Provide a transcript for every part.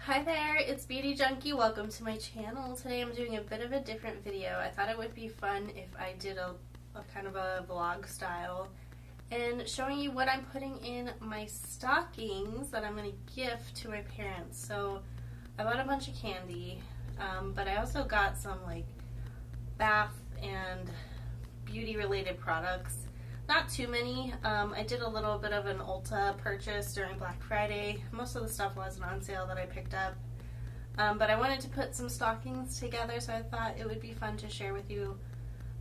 Hi there, it's Beauty Junkie. Welcome to my channel. Today I'm doing a bit of a different video. I thought it would be fun if I did a kind of a vlog style and showing you what I'm putting in my stockings that I'm going to gift to my parents. So I bought a bunch of candy, but I also got some like bath and beauty related products. Not too many. I did a little bit of an Ulta purchase during Black Friday. Most of the stuff wasn't on sale that I picked up. But I wanted to put some stockings together, so I thought it would be fun to share with you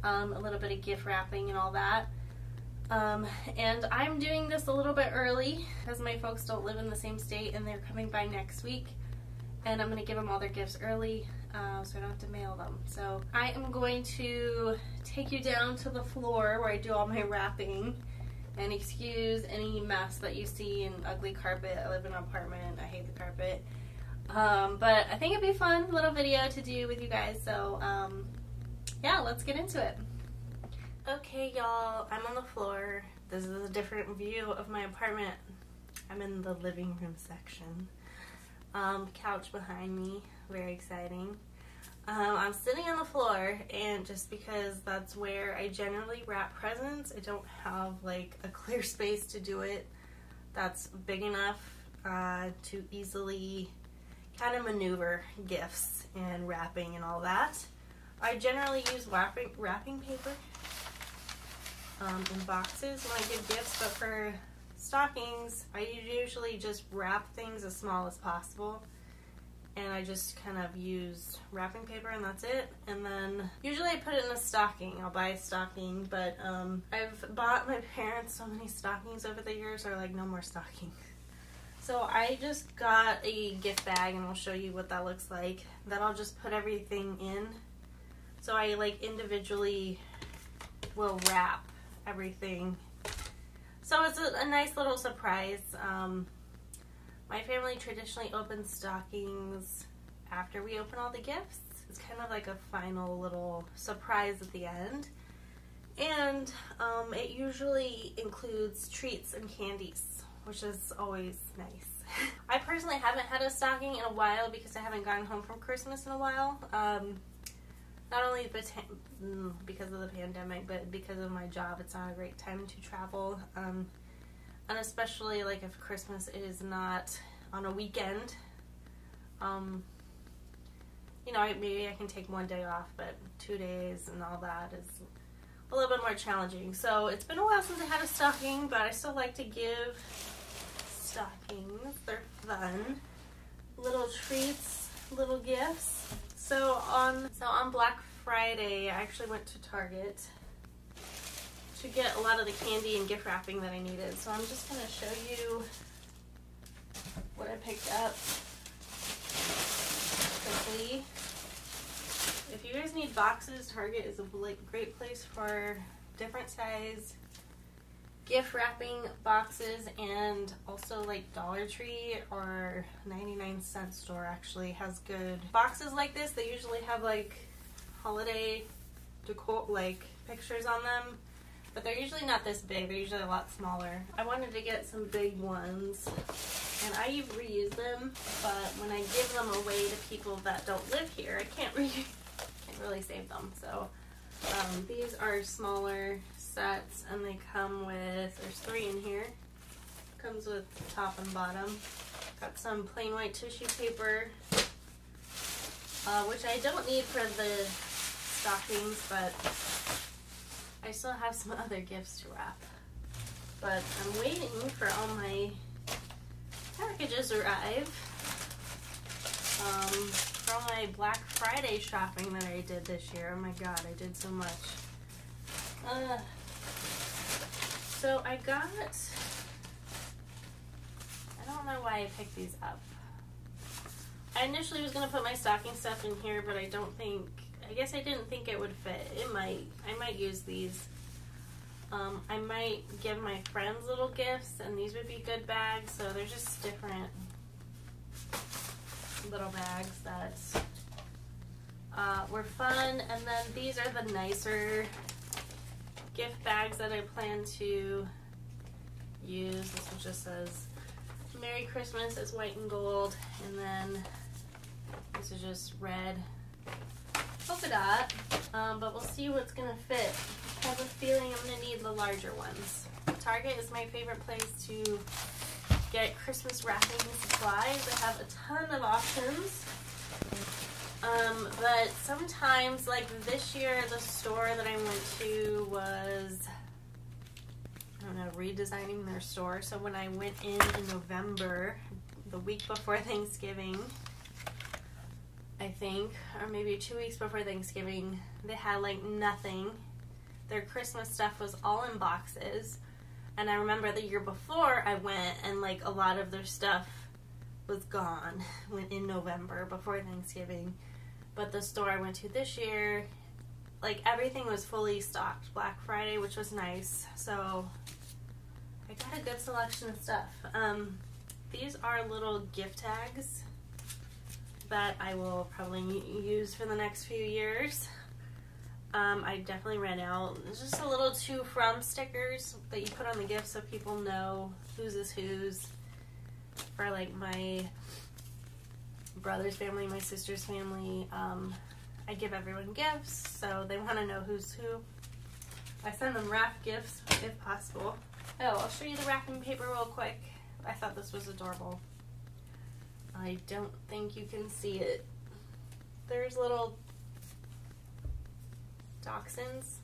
a little bit of gift wrapping and all that. And I'm doing this a little bit early because my folks don't live in the same state and they're coming by next week. And I'm going to give them all their gifts early so I don't have to mail them. So I am going to take you down to the floor where I do all my wrapping, and excuse any mess that you see in ugly carpet. I live in an apartment. I hate the carpet. But I think it'd be a fun little video to do with you guys. So yeah, let's get into it. Okay, y'all, I'm on the floor. This is a different view of my apartment. I'm in the living room section. Couch behind me, very exciting. I'm sitting on the floor, and just because that's where I generally wrap presents, I don't have like a clear space to do it that's big enough to easily kind of maneuver gifts and wrapping and all that. I generally use wrapping paper in boxes when I give gifts, but for stockings, I usually just wrap things as small as possible, and I just kind of use wrapping paper and that's it. And then usually I put it in a stocking. I'll buy a stocking, but I've bought my parents so many stockings over the years, they're like, no more stockings. So I just got a gift bag, and I'll show you what that looks like, that I'll just put everything in. So I like individually will wrap everything. So it's a nice little surprise. My family traditionally opens stockings after we open all the gifts. It's kind of like a final little surprise at the end. And it usually includes treats and candies, which is always nice. I personally haven't had a stocking in a while because I haven't gotten home from Christmas in a while. Not only because of the pandemic, but because of my job, it's not a great time to travel. And especially like if Christmas is not on a weekend, you know, maybe I can take one day off, but 2 days and all that is a little bit more challenging. So it's been a while since I had a stocking, but I still like to give stockings. They're fun. Little treats, little gifts. So on Black Friday, I actually went to Target to get a lot of the candy and gift wrapping that I needed. So I'm just going to show you what I picked up quickly. If you guys need boxes, Target is a great place for different size gift wrapping boxes, and also like Dollar Tree or 99-cent store actually has good boxes like this. They usually have like holiday decor, like pictures on them, but they're usually not this big. They're usually a lot smaller. I wanted to get some big ones, and I reuse them, but when I give them away to people that don't live here, I can't really save them. So these are smaller sets, and they come with, there's 3 in here. Comes with top and bottom. Got some plain white tissue paper, which I don't need for the stockings, but I still have some other gifts to wrap. But I'm waiting for all my packages to arrive from my Black Friday shopping that I did this year. Oh my god, I did so much. So I got, I don't know why I picked these up. I initially was going to put my stocking stuff in here, but I guess I didn't think it would fit. I might use these. I might give my friends little gifts, and these would be good bags. So they're just different little bags that were fun. And then these are the nicer gift bags that I plan to use. This one just says Merry Christmas is white and gold, and then this is just red polka dot, but we'll see what's gonna fit. I have a feeling I'm gonna need the larger ones. Target is my favorite place to get Christmas wrapping supplies. They have a ton of options, but sometimes, like this year, the store that I went to was, I don't know, redesigning their store. So when I went in November, the week before Thanksgiving, I think, or maybe 2 weeks before Thanksgiving, they had like nothing. Their Christmas stuff was all in boxes. And I remember the year before I went and like a lot of their stuff was gone in November before Thanksgiving. But the store I went to this year, like everything was fully stocked Black Friday, which was nice. So I got a good selection of stuff. These are little gift tags that I will probably use for the next few years. I definitely ran out. It's just a little to from stickers that you put on the gift so people know whose is whose. For like my brother's family, my sister's family, I give everyone gifts, so they want to know who's who. I send them wrapped gifts if possible. Oh, I'll show you the wrapping paper real quick. I thought this was adorable. I don't think you can see it. There's little dachshunds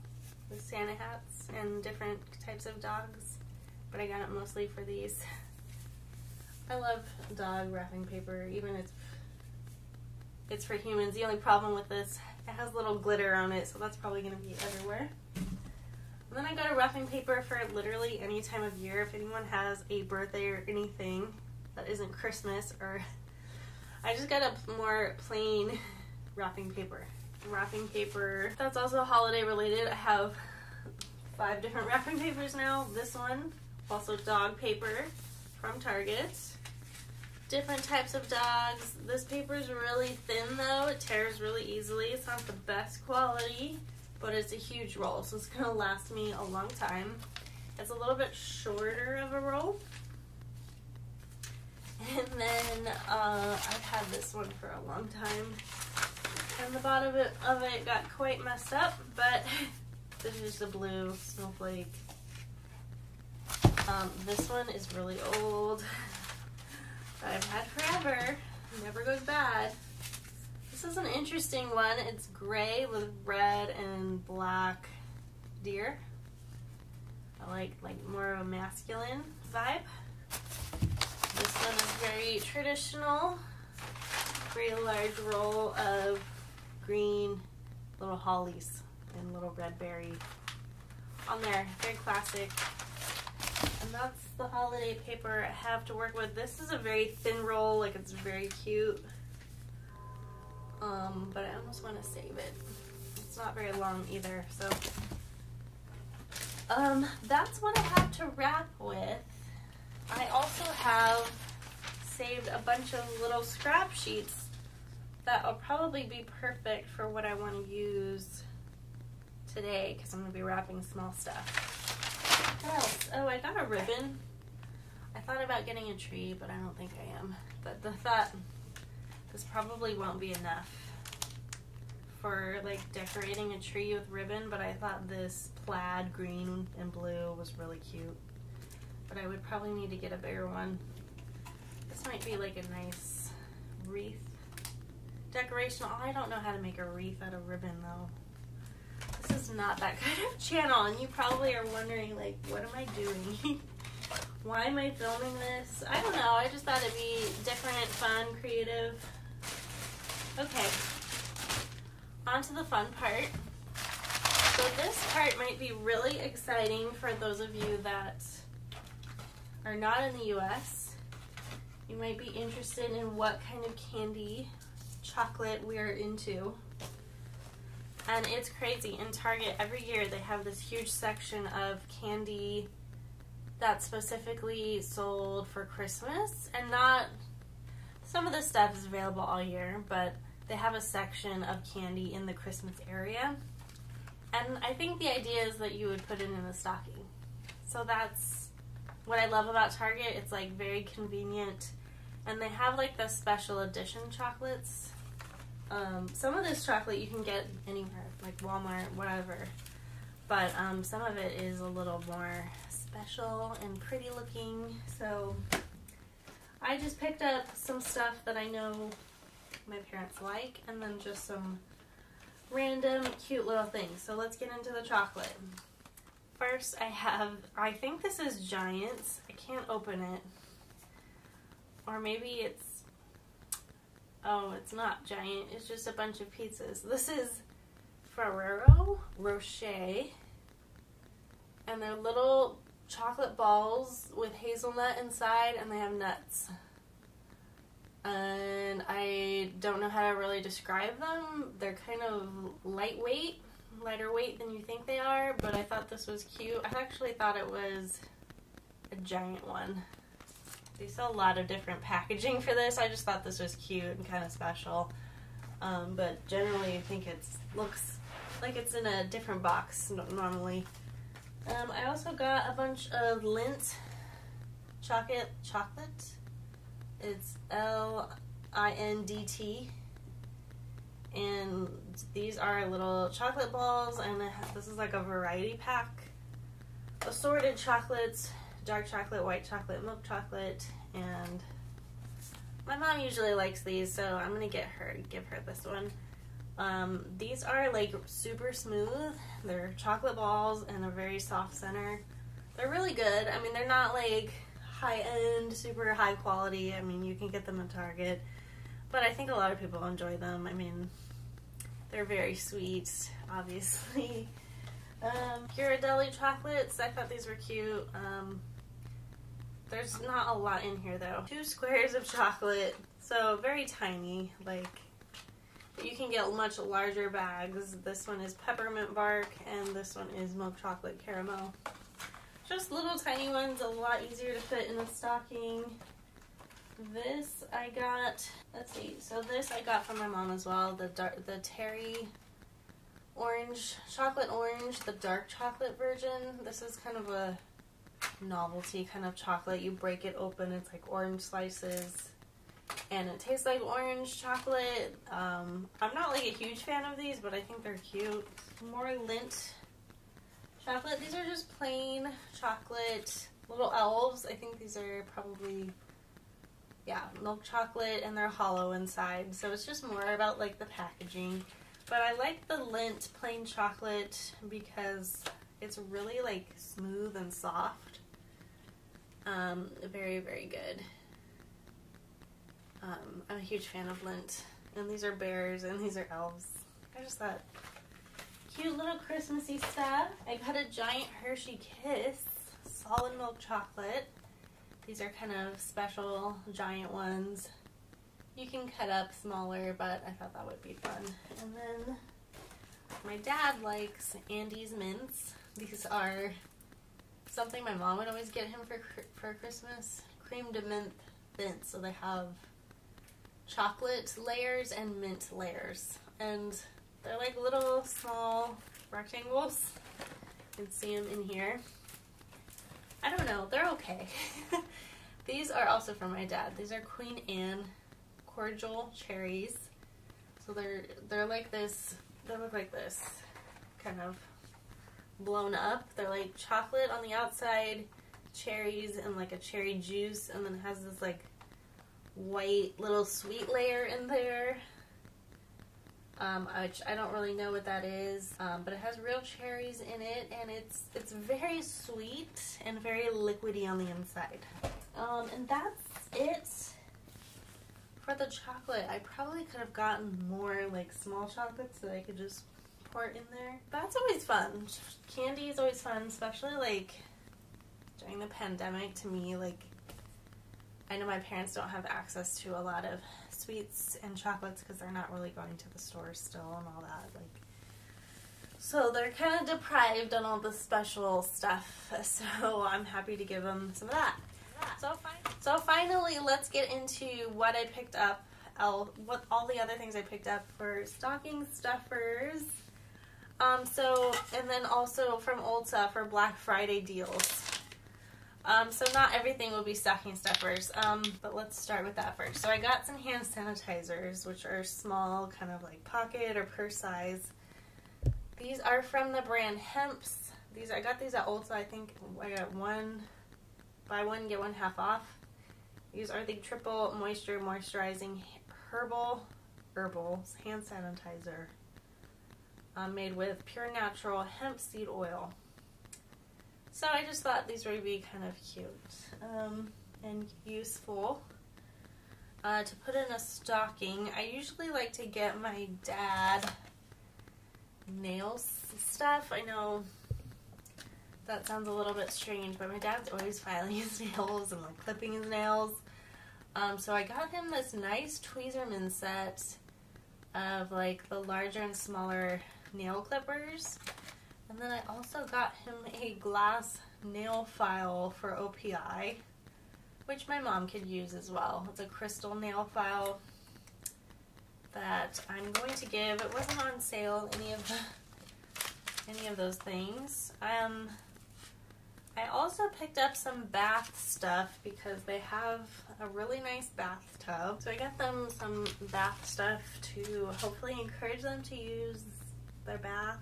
with Santa hats and different types of dogs, but I got it mostly for these. I love dog wrapping paper, even if it's for humans. The only problem with this, it has little glitter on it, so that's probably going to be everywhere. And then I got a wrapping paper for literally any time of year. If anyone has a birthday or anything that isn't Christmas, or I just got a more plain wrapping paper. Wrapping paper that's also holiday related. I have 5 different wrapping papers now. This one, also dog paper from Target. Different types of dogs. This paper is really thin though. It tears really easily. It's not the best quality, but it's a huge roll, so it's gonna last me a long time. It's a little bit shorter of a roll. And then I've had this one for a long time. And the bottom of it got quite messed up, but this is just a blue snowflake. This one is really old, that I've had forever. Never goes bad. This is an interesting one. It's gray with red and black deer. I like more of a masculine vibe. This one is very traditional. Very large roll of green little hollies and little red berry on there. Very classic. And that's the holiday paper I have to work with. This is a very thin roll, like it's very cute. But I almost want to save it. It's not very long either, so that's what I have to wrap with. I also have saved a bunch of little scrap sheets that will probably be perfect for what I want to use today, because I'm going to be wrapping small stuff. What else? Oh, I got a ribbon. I thought about getting a tree, but I don't think I am. But the thought, this probably won't be enough for like decorating a tree with ribbon, but I thought this plaid green and blue was really cute. But I would probably need to get a bigger one. This might be like a nice wreath decoration. I don't know how to make a wreath out of ribbon though. This is not that kind of channel, and you probably are wondering like, what am I doing? Why am I filming this? I don't know. I just thought it'd be different, fun, creative. Okay, on to the fun part. So this part might be really exciting for those of you that are not in the US. You might be interested in what kind of candy chocolate we're into. And it's crazy. In Target, every year they have this huge section of candy that's specifically sold for Christmas. And not, some of this stuff is available all year, but they have a section of candy in the Christmas area. And I think the idea is that you would put it in a stocking. So that's what I love about Target, it's like very convenient, and they have like the special edition chocolates. Some of this chocolate you can get anywhere, like Walmart, whatever, but some of it is a little more special and pretty looking. So I just picked up some stuff that I know my parents like, and then just some random cute little things. So let's get into the chocolate. First I think this is Giant's. I can't open it. Or maybe it's, oh, it's not Giant. It's just a bunch of pizzas. This is Ferrero Rocher. And they're little chocolate balls with hazelnut inside, and they have nuts. And I don't know how to really describe them. They're kind of lightweight, lighter weight than you think they are, but I thought this was cute. I actually thought it was a Giant one. They sell a lot of different packaging for this. I just thought this was cute and kind of special. But generally I think it looks like it's in a different box normally. I also got a bunch of Lindt chocolate. It's Lindt, and these are little chocolate balls, and this is like a variety pack. Assorted chocolates, dark chocolate, white chocolate, milk chocolate, and my mom usually likes these, so I'm gonna give her this one. These are like super smooth. They're chocolate balls and a very soft center. They're really good. I mean, they're not like high-end, super high quality. I mean, you can get them at Target, but I think a lot of people enjoy them. I mean, they're very sweet, obviously. Ghirardelli chocolates, I thought these were cute. There's not a lot in here though. 2 squares of chocolate, so very tiny. Like, you can get much larger bags. This one is peppermint bark, and this one is milk chocolate caramel. Just little tiny ones, a lot easier to fit in a stocking. This I got, let's see, so this I got from my mom as well, the Terry orange, chocolate orange, the dark chocolate version. This is kind of a novelty kind of chocolate. You break it open, it's like orange slices, and it tastes like orange chocolate. I'm not like a huge fan of these, but I think they're cute. More Lindt chocolate. These are just plain chocolate little elves. I think these are probably, yeah, milk chocolate, and they're hollow inside, so it's just more about like the packaging. But I like the Lindt plain chocolate because it's really like smooth and soft. Very, very good. I'm a huge fan of Lindt, and these are bears and these are elves. I just thought cute little Christmassy stuff. I got a Giant Hershey Kiss solid milk chocolate. These are kind of special giant ones. You can cut up smaller, but I thought that would be fun. And then my dad likes Andes mints. These are something my mom would always get him for Christmas. Cream de mint mints. So they have chocolate layers and mint layers. And they're like little small rectangles. You can see them in here. I don't know, they're okay. These are also from my dad. These are Queen Anne cordial cherries. So they're like this, they look like this, kind of blown up. They're like chocolate on the outside, cherries and like a cherry juice, and then it has this like white little sweet layer in there. Which I don't really know what that is, but it has real cherries in it, and it's very sweet and very liquidy on the inside. And that's it for the chocolate. I probably could have gotten more like small chocolates that I could just pour in there. That's always fun. Candy is always fun, especially like during the pandemic. To me, like, I know my parents don't have access to a lot of sweets and chocolates because they're not really going to the stores still and all that. Like, so they're kind of deprived on all the special stuff. So I'm happy to give them some of that. So finally, let's get into what I picked up. What all the other things I picked up for stocking stuffers. And then also from Ulta for Black Friday deals. So not everything will be stocking stuffers, but let's start with that first. So I got some hand sanitizers, which are small, kind of like pocket or purse size. These are from the brand Hemp's. I got these at Ulta. I think I got buy one, get one half off. These are the triple moisture moisturizing herbal hand sanitizer, made with pure natural hemp seed oil. So I just thought these would be kind of cute and useful to put in a stocking. I usually like to get my dad nail stuff. I know that sounds a little bit strange, but my dad's always filing his nails and like clipping his nails. So I got him this nice Tweezerman set of like the larger and smaller nail clippers. And then I also got him a glass nail file for OPI, which my mom could use as well. It's a crystal nail file that I'm going to give. It wasn't on sale, any of those things. I also picked up some bath stuff because they have a really nice bathtub. So I got them some bath stuff to hopefully encourage them to use their bath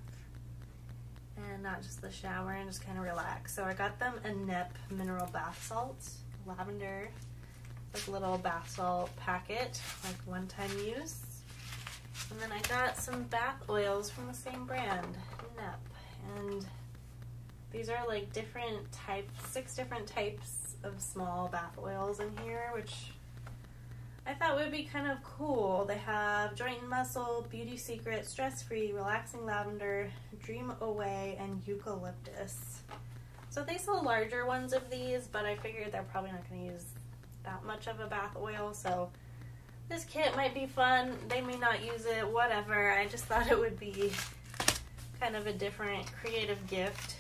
and not just the shower and just kind of relax. So I got them a NEP mineral bath salt, lavender, like a little bath salt packet, like one-time use. And then I got some bath oils from the same brand, NEP. And these are like different types, 6 different types of small bath oils in here, which I thought would be kind of cool. They have Joint and Muscle, Beauty Secret, Stress Free, Relaxing Lavender, Dream Away, and Eucalyptus. So they sell larger ones of these, but I figured they're probably not going to use that much of a bath oil, so this kit might be fun. They may not use it, whatever. I just thought it would be kind of a different creative gift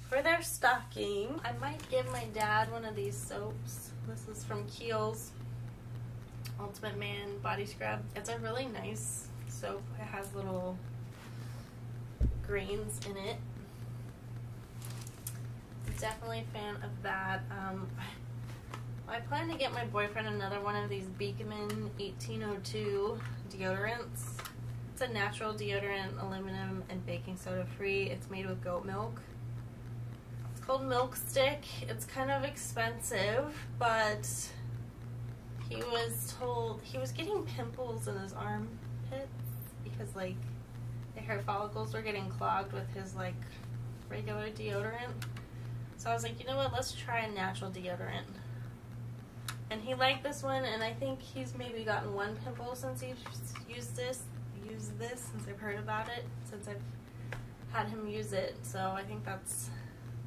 for their stocking. I might give my dad one of these soaps. This is from Kiehl's Ultimate Man Body Scrub. It's a really nice soap. It has little grains in it. Definitely a fan of that. I plan to get my boyfriend another one of these Beekman 1802 deodorants. It's a natural deodorant, aluminum and baking soda free. It's made with goat milk. It's called Milk Stick. It's kind of expensive, but he was getting pimples in his armpits because like the hair follicles were getting clogged with his like regular deodorant. So I was like, you know what, let's try a natural deodorant. And he liked this one, and I think he's maybe gotten one pimple since he's used this since I've heard about it, since I've had him use it. So I think that's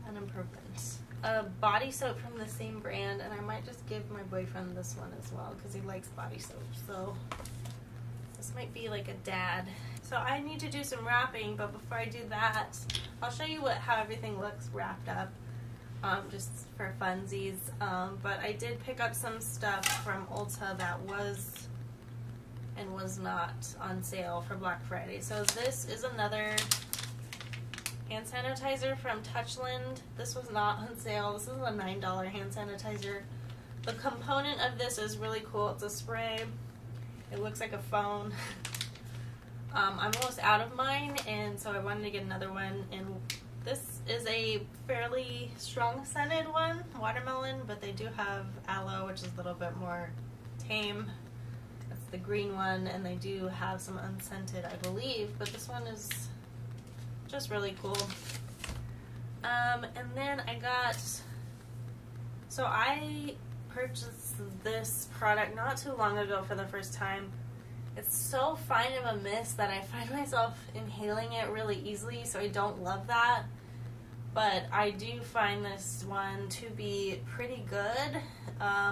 an improvement. A body soap from the same brand, and I might just give my boyfriend this one as well because he likes body soap. So this might be like a dad. So I need to do some wrapping, but before I do that, I'll show you how everything looks wrapped up. Just for funsies, but I did pick up some stuff from Ulta that was and was not on sale for Black Friday. So this is another hand sanitizer from Touchland. This was not on sale. This is a $9 hand sanitizer. The component of this is really cool. It's a spray. It looks like a phone. I'm almost out of mine, and so I wanted to get another one, and this is a fairly strong scented one, watermelon, but they do have aloe, which is a little bit more tame. That's the green one, and they do have some unscented, I believe, but this one is just really cool. And then I purchased this product not too long ago for the first time. It's so fine of a mist that I find myself inhaling it really easily, so I don't love that. But I do find this one to be pretty good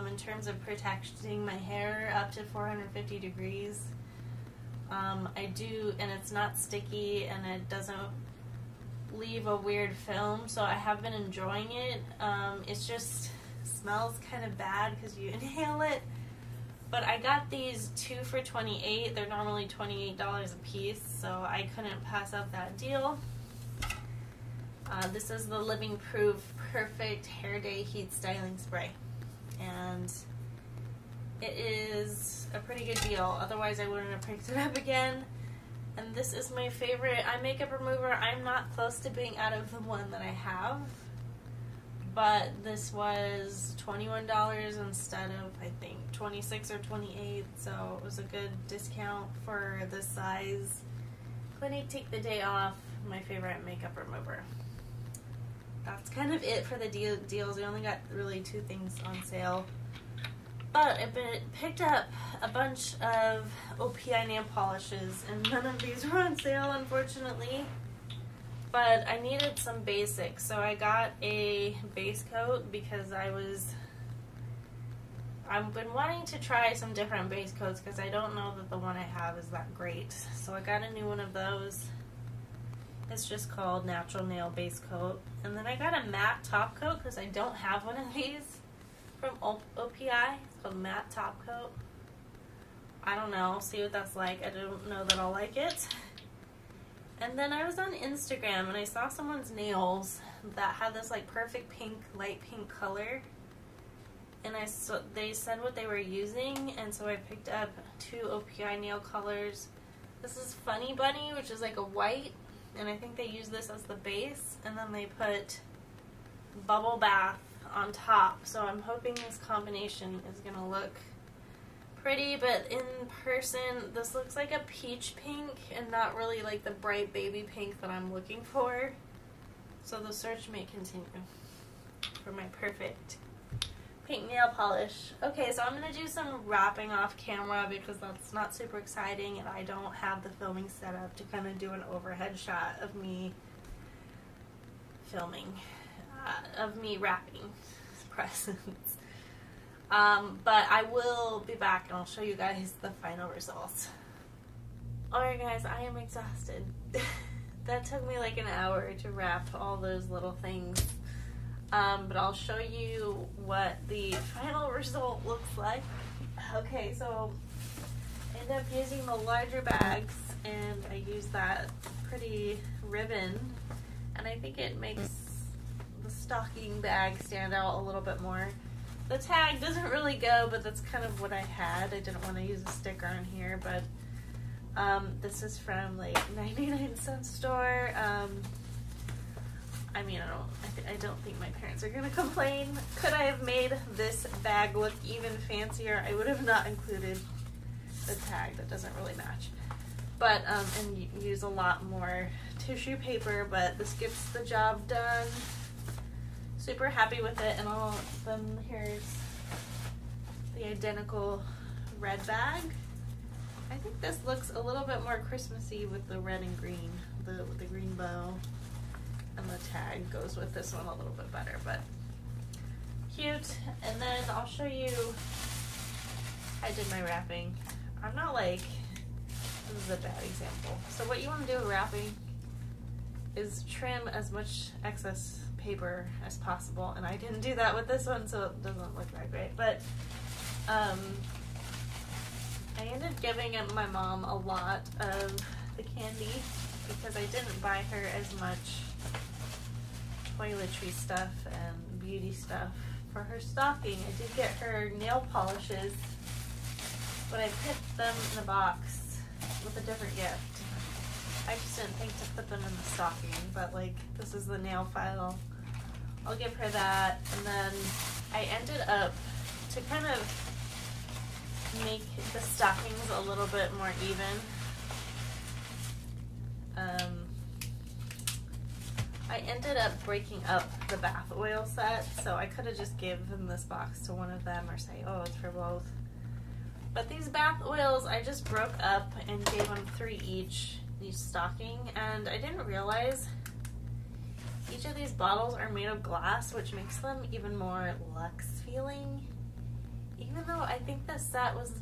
in terms of protecting my hair up to 450 degrees. I do, and it's not sticky, and it doesn't leave a weird film, so I have been enjoying it. It's just smells kind of bad because you inhale it. But I got these 2 for $28. They're normally $28 a piece, so I couldn't pass up that deal. This is the Living Proof Perfect Hair Day Heat Styling Spray. And it is a pretty good deal. Otherwise, I wouldn't have picked it up again. And this is my favorite eye makeup remover. I'm not close to being out of the one that I have. But this was $21 instead of, I think, $26 or $28. So it was a good discount for this size. Clinique Take the Day Off, my favorite makeup remover. That's kind of it for the deals. We only got really 2 things on sale. But I picked up a bunch of OPI nail polishes, and none of these were on sale, unfortunately. But I needed some basics, so I got a base coat because I've been wanting to try some different base coats because I don't know that the one I have is that great. So I got a new one of those. It's just called Natural Nail Base Coat. And then I got a matte top coat because I don't have one of these from OPI. It's called Matte Top Coat. I don't know. See what that's like. I don't know that I'll like it. And then I was on Instagram and I saw someone's nails that had this like perfect pink, light pink color. And they said what they were using, and so I picked up 2 OPI nail colors. This is Funny Bunny, which is like a white. And I think they use this as the base, and then they put Bubble Bath on top. So I'm hoping this combination is going to look pretty, but in person this looks like a peach pink and not really like the bright baby pink that I'm looking for. So the search may continue for my perfect pink nail polish. Okay, so I'm going to do some wrapping off camera because that's not super exciting and I don't have the filming set up to kind of do an overhead shot of me filming, of me wrapping presents. But I will be back and I'll show you guys the final results. Alright guys, I am exhausted. That took me like an hour to wrap all those little things. But I'll show you what the final result looks like. Okay, so I ended up using the larger bags and I used that pretty ribbon and I think it makes the stocking bag stand out a little bit more. The tag doesn't really go, but that's kind of what I had. I didn't want to use a sticker on here, but this is from like 99-cent store. I mean, I don't think my parents are gonna complain. Could I have made this bag look even fancier? I would have not included the tag. That doesn't really match. But and use a lot more tissue paper, but this gets the job done. Super happy with it, and then here's the identical red bag. I think this looks a little bit more Christmassy with the red and green, with the green bow, and the tag goes with this one a little bit better, but cute. And then I'll show you, I did my wrapping. I'm not like, this is a bad example. So what you want to do with wrapping is trim as much excess paper as possible, and I didn't do that with this one, so it doesn't look that great. But I ended up giving my mom a lot of the candy because I didn't buy her as much toiletry stuff and beauty stuff for her stocking. I did get her nail polishes, but I put them in a box with a different gift. I just didn't think to put them in the stocking, but like this is the nail file. I'll give her that, and then I ended up to kind of make the stockings a little bit more even. I ended up breaking up the bath oil set, so I could have just given this box to one of them or say, oh, it's for both. But these bath oils, I just broke up and gave them 3 each stocking, and I didn't realize each of these bottles are made of glass, which makes them even more luxe feeling. Even though I think this set was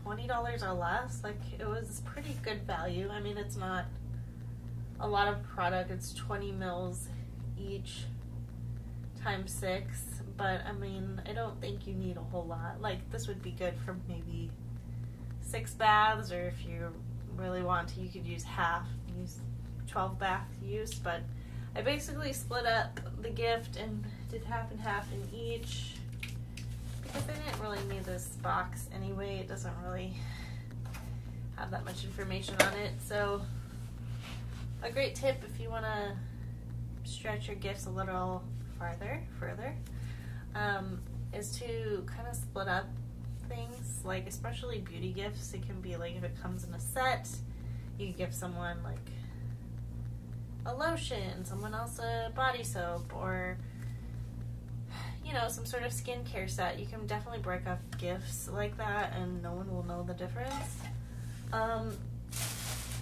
$20 or less, like it was pretty good value. I mean, it's not a lot of product, it's 20 mils each times 6, but I mean, I don't think you need a whole lot. Like this would be good for maybe 6 baths, or if you really want to, you could use half, use 12 bath use, but I basically split up the gift and did half and half in each because I didn't really need this box anyway. It doesn't really have that much information on it. So a great tip if you want to stretch your gifts a little further, is to kind of split up things, like especially beauty gifts. It can be like if it comes in a set, you can give someone like a lotion, someone else a body soap, or you know, some sort of skincare set. You can definitely break up gifts like that and no one will know the difference.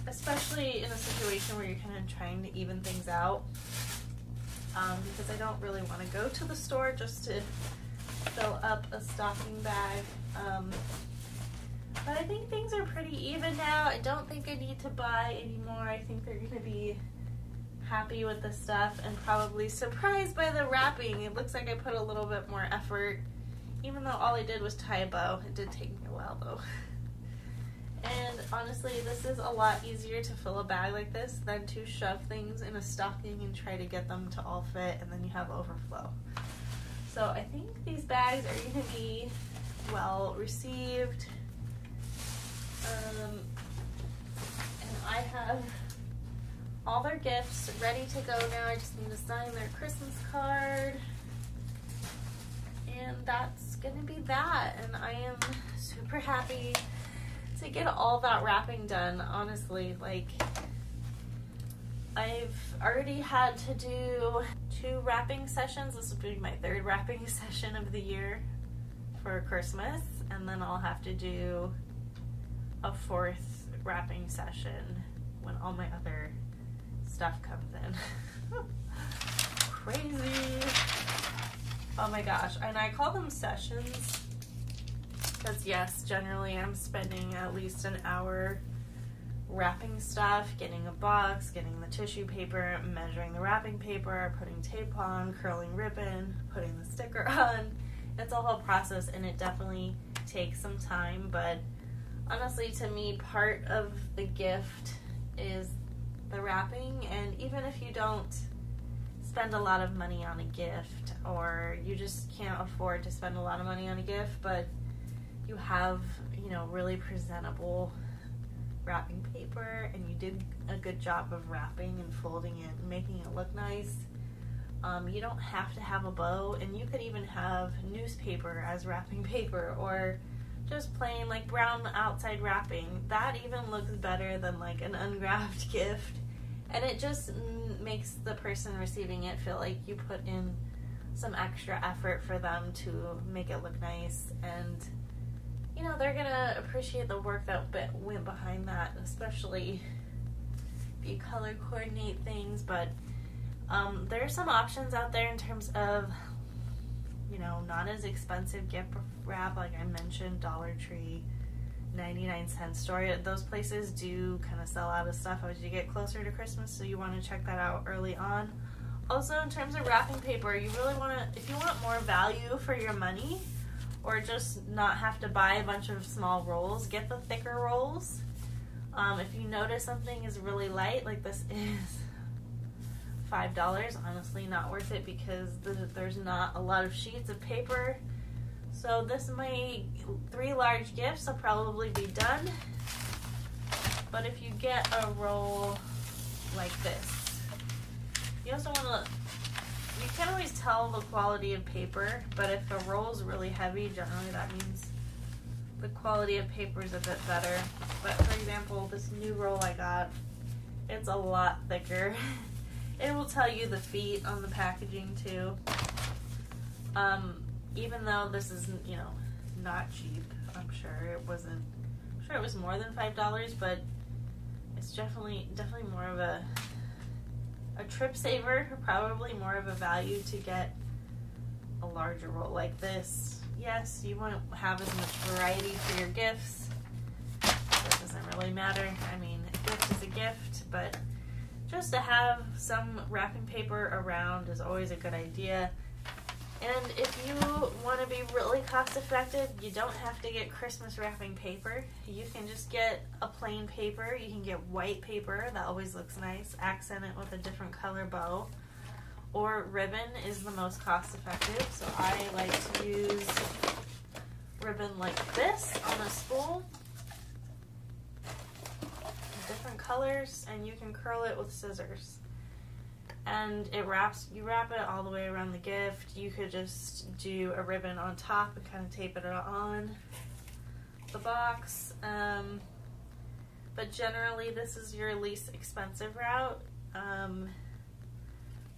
Especially in a situation where you're kind of trying to even things out. Because I don't really want to go to the store just to fill up a stocking bag. But I think things are pretty even now. I don't think I need to buy anymore. I think they're going to be happy with the stuff and probably surprised by the wrapping. It looks like I put a little bit more effort, even though all I did was tie a bow. It did take me a while though. And honestly, this is a lot easier to fill a bag like this than to shove things in a stocking and try to get them to all fit, and then you have overflow. So I think these bags are going to be well received. And I have all their gifts ready to go now. I just need to sign their Christmas card. And that's going to be that. And I am super happy to get all that wrapping done, honestly. Like, I've already had to do 2 wrapping sessions. This will be my 3rd wrapping session of the year for Christmas, and then I'll have to do a 4th wrapping session when all my other stuff comes in. Crazy. Oh my gosh. And I call them sessions because yes, generally I'm spending at least an hour wrapping stuff, getting a box, getting the tissue paper, measuring the wrapping paper, putting tape on, curling ribbon, putting the sticker on. It's a whole process and it definitely takes some time, but honestly to me part of the gift is the wrapping. And even if you don't spend a lot of money on a gift, or you just can't afford to spend a lot of money on a gift, but you have, you know, really presentable wrapping paper and you did a good job of wrapping and folding it and making it look nice, you don't have to have a bow, and you could even have newspaper as wrapping paper, or just plain like brown outside wrapping. That even looks better than like an unwrapped gift, and it just makes the person receiving it feel like you put in some extra effort for them to make it look nice, and you know, they're gonna appreciate the work that went behind that, especially if you color coordinate things. But there are some options out there in terms of, you know, not as expensive gift wrap, like I mentioned, Dollar Tree, 99-cent store. Those places do kind of sell out of stuff as you get closer to Christmas, so you want to check that out early on. Also, in terms of wrapping paper, you really want to, if you want more value for your money, or just not have to buy a bunch of small rolls, get the thicker rolls. If you notice something is really light, like this is $5, honestly not worth it because there's not a lot of sheets of paper. So this, my 3 large gifts will probably be done. But if you get a roll like this, you also want to, you can't always tell the quality of paper, but if the roll is really heavy, generally that means the quality of paper is a bit better. But for example, this new roll I got, it's a lot thicker. It will tell you the feet on the packaging too. Even though this is, you know, not cheap, I'm sure it wasn't, I'm sure it was more than $5, but it's definitely more of a trip saver, probably more of a value to get a larger roll like this. Yes, you won't have as much variety for your gifts. That doesn't really matter. I mean, a gift is a gift, but just to have some wrapping paper around is always a good idea. And if you want to be really cost effective, you don't have to get Christmas wrapping paper. You can just get a plain paper. You can get white paper. That always looks nice. Accent it with a different color bow. or ribbon is the most cost effective. So I like to use ribbon like this on a spool, different colors, and you can curl it with scissors. And you wrap it all the way around the gift. You could just do a ribbon on top and kind of tape it on the box. But generally this is your least expensive route.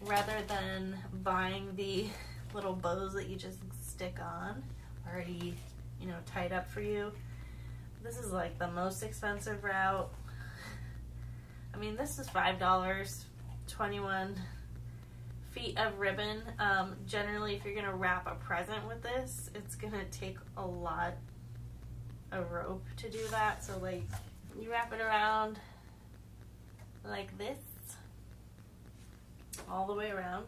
Rather than buying the little bows that you just stick on, already, you know, tied up for you. This is like the most expensive route. I mean, this is $5, 21 feet of ribbon. Generally, if you're gonna wrap a present with this, it's gonna take a lot of rope to do that. So like, you wrap it around like this, all the way around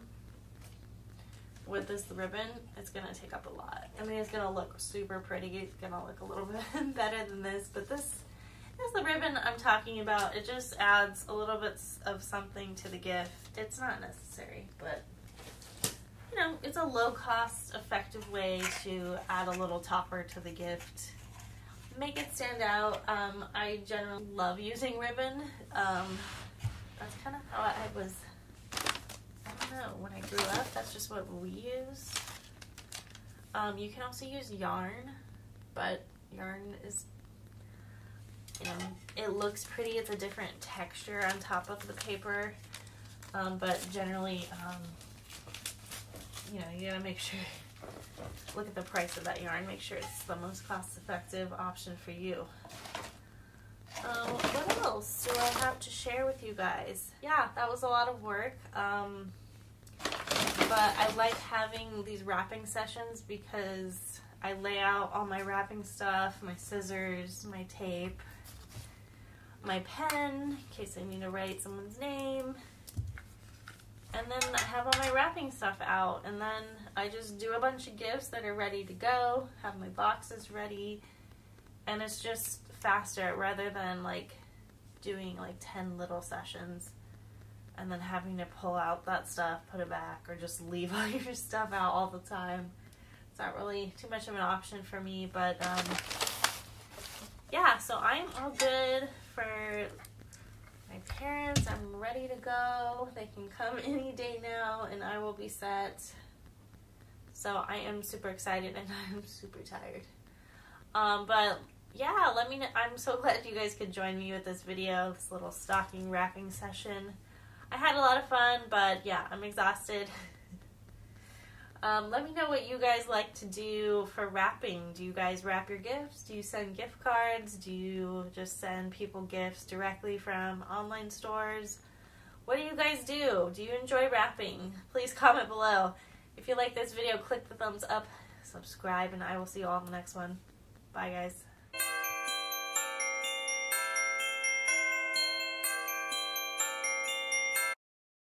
with this ribbon. It's gonna take up a lot. I mean, it's gonna look super pretty. It's gonna look a little bit better than this, but this is the ribbon I'm talking about. It just adds a little bit of something to the gift. It's not necessary, but you know, it's a low cost, effective way to add a little topper to the gift. Make it stand out. I generally love using ribbon. That's kind of how I was, I don't know, when I grew up, that's just what we use. You can also use yarn, but yarn is, you know, it looks pretty. It's a different texture on top of the paper, but generally, you know, you gotta make sure, look at the price of that yarn, make sure it's the most cost-effective option for you. What else do I have to share with you guys? Yeah, that was a lot of work, but I like having these wrapping sessions because I lay out all my wrapping stuff, my scissors, my tape, my pen, in case I need to write someone's name, and then I have all my wrapping stuff out, and then I just do a bunch of gifts that are ready to go, have my boxes ready, and it's just faster rather than like doing like 10 little sessions and then having to pull out that stuff, put it back, or just leave all your stuff out all the time. It's not really too much of an option for me, but yeah, so I'm all good for my parents. I'm ready to go. They can come any day now and I will be set. So I am super excited and I'm super tired. But yeah, let me know. I'm so glad you guys could join me with this video, this little stocking wrapping session. I had a lot of fun, but yeah, I'm exhausted. Let me know what you guys like to do for wrapping. Do you guys wrap your gifts? Do you send gift cards? Do you just send people gifts directly from online stores? What do you guys do? Do you enjoy wrapping? Please comment below. If you like this video, click the thumbs up, subscribe, and I will see you all in the next one. Bye, guys.